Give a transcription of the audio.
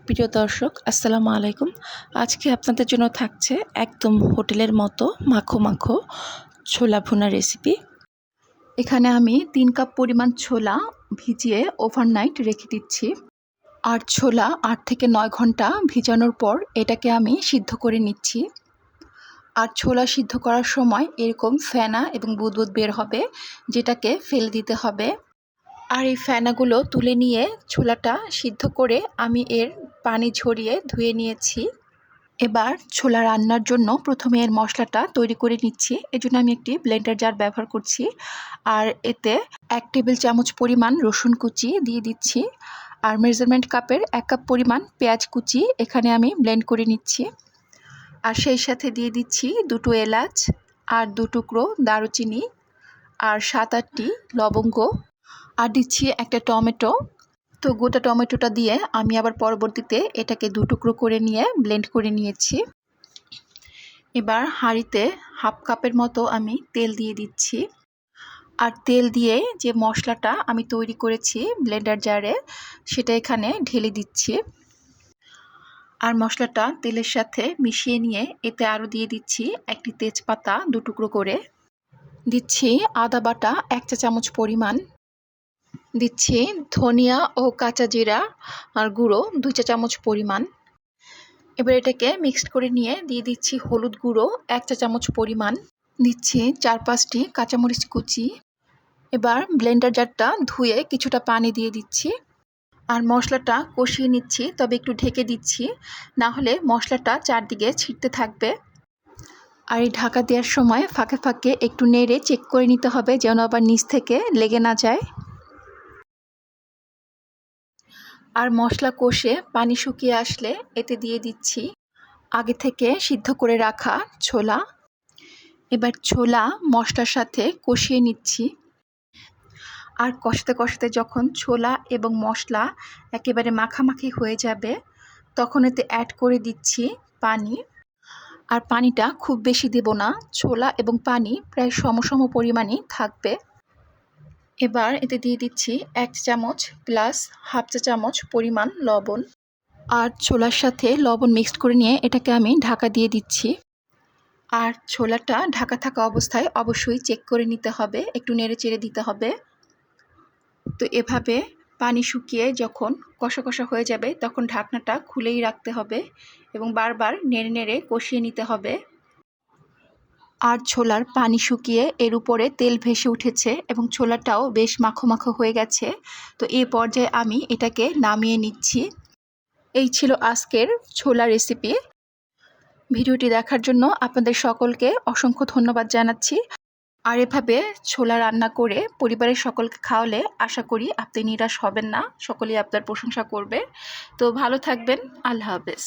প্রিয় দর্শক আসসালামু আলাইকুম। আজকে আপনাদের জন্য থাকছে একদম হোটেলের মতো মাখো মাখো ছোলা ভুনা রেসিপি। এখানে আমি 3 কাপ পরিমাণ ছোলা ভিজিয়ে ওভারনাইট রেখে দিচ্ছি। আর ছোলা 8 থেকে 9 ঘন্টা ভিজানোর পর এটাকে আমি সিদ্ধ করে নিচ্ছি। আর ছোলা সিদ্ধ করার সময় এরকম ফেনা এবং বুদবুদ বের হবে, যেটাকে ফেলে দিতে হবে। আর এই ফেনাগুলো তুলে নিয়ে ছোলাটা সিদ্ধ করে আমি এর পানি ঝরিয়ে ধুয়ে নিয়েছি। এবার ছোলা রান্নার জন্য প্রথমে এর মশলাটা তৈরি করে নিচ্ছি। এজন্য আমি একটি ব্লেন্ডার জার ব্যবহার করছি। আর এতে 1 টেবিল চামচ পরিমাণ রসুন কুচি দিয়ে দিচ্ছি। আর মেজারমেন্ট কাপের 1 কাপ পরিমাণ পেঁয়াজ কুচি এখানে আমি ব্লেন্ড করে নিচ্ছি। আর সেই সাথে দিয়ে দিচ্ছি 2টো এলাচ আর 2 টুকরো দারুচিনি আর 7-8টি লবঙ্গ। আর দিচ্ছি একটা টমেটো। তো গোটা টমেটোটা দিয়ে আমি আবার পরবর্তীতে এটাকে 2 টুকরো করে নিয়ে ব্লেন্ড করে নিয়েছি। এবার হাঁড়িতে 1/2 কাপের মতো আমি তেল দিয়ে দিচ্ছি। আর তেল দিয়ে যে মশলাটা আমি তৈরি করেছি ব্লেন্ডার জারে, সেটা এখানে ঢেলে দিচ্ছি। আর মশলাটা তেলের সাথে মিশিয়ে নিয়ে এতে আরও দিয়ে দিচ্ছি একটি তেজপাতা 2 টুকরো করে, দিচ্ছি আদা বাটা 1 চা চামচ পরিমাণ, দিচ্ছি ধনিয়া ও কাঁচা জিরা আর গুঁড়ো 2 চা চামচ পরিমাণ। এবার এটাকে মিক্সড করে নিয়ে দিয়ে দিচ্ছি হলুদ গুঁড়ো 1 চা চামচ পরিমাণ, দিচ্ছি 4-5টি কাঁচামরিচ কুচি। এবার ব্লেন্ডার জারটা ধুয়ে কিছুটা পানি দিয়ে দিচ্ছি। আর মশলাটা কষিয়ে নিচ্ছি, তবে একটু ঢেকে দিচ্ছি, না হলে মশলাটা চারদিকে ছিটতে থাকবে। আর এই ঢাকা দেওয়ার সময় ফাঁকে ফাঁকে একটু নেড়ে চেক করে নিতে হবে যেন আবার নিচ থেকে লেগে না যায়। আর মশলা কষে পানি শুকিয়ে আসলে এতে দিয়ে দিচ্ছি আগে থেকে সিদ্ধ করে রাখা ছোলা। এবার ছোলা মশলার সাথে কষিয়ে নিচ্ছি। আর কষাতে কষাতে যখন ছোলা এবং মশলা একেবারে মাখামাখি হয়ে যাবে, তখন এতে অ্যাড করে দিচ্ছি পানি। আর পানিটা খুব বেশি দেব না, ছোলা এবং পানি প্রায় সমসম পরিমাণেই থাকবে। এবার এতে দিয়ে দিচ্ছি 1 চামচ প্লাস 1/2 চা চামচ পরিমাণ লবণ। আর ছোলার সাথে লবণ মিক্সড করে নিয়ে এটাকে আমি ঢাকা দিয়ে দিচ্ছি। আর ছোলাটা ঢাকা থাকা অবস্থায় অবশ্যই চেক করে নিতে হবে, একটু নেড়ে চেড়ে দিতে হবে। তো এভাবে পানি শুকিয়ে যখন কষা কষা হয়ে যাবে তখন ঢাকনাটা খুলেই রাখতে হবে এবং বারবার নেড়ে নেড়ে কষিয়ে নিতে হবে। আর ছোলার পানি শুকিয়ে এর উপরে তেল ভেসে উঠেছে এবং ছোলাটাও বেশ মাখো মাখো হয়ে গেছে। তো এই পর্যায়ে আমি এটাকে নামিয়ে নিচ্ছি। এই ছিল আজকের ছোলা রেসিপি। ভিডিওটি দেখার জন্য আপনাদের সকলকে অসংখ্য ধন্যবাদ জানাচ্ছি। আর এভাবে ছোলা রান্না করে পরিবারের সকলকে খাওয়ালে আশা করি আপনি নিরাশ হবেন না, সকলেই আপনার প্রশংসা করবে। তো ভালো থাকবেন, আল্লাহ হাফেজ।